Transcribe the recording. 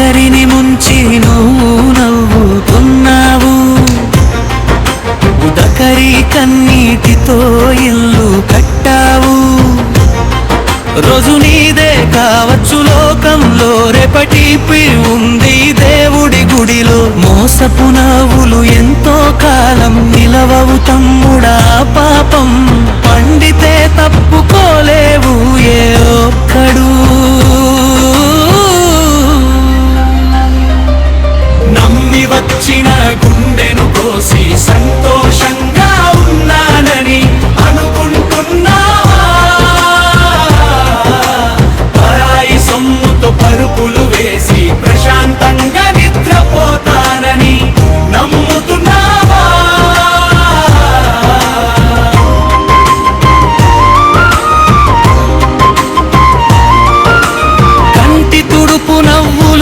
అందరిని ముంచి నువ్వు నవ్వుతున్నావు, ఉదకరి కన్నీటితో ఇల్లు కట్టావు. రోజు నీదే కావచ్చు లోకంలో, రేపటి ఉంది దేవుడి గుడిలో. మోసపు నవ్వులు ఎంతో కాలం నిలవవు తమ్ముడా, పాపం పండితే తప్పుకోలే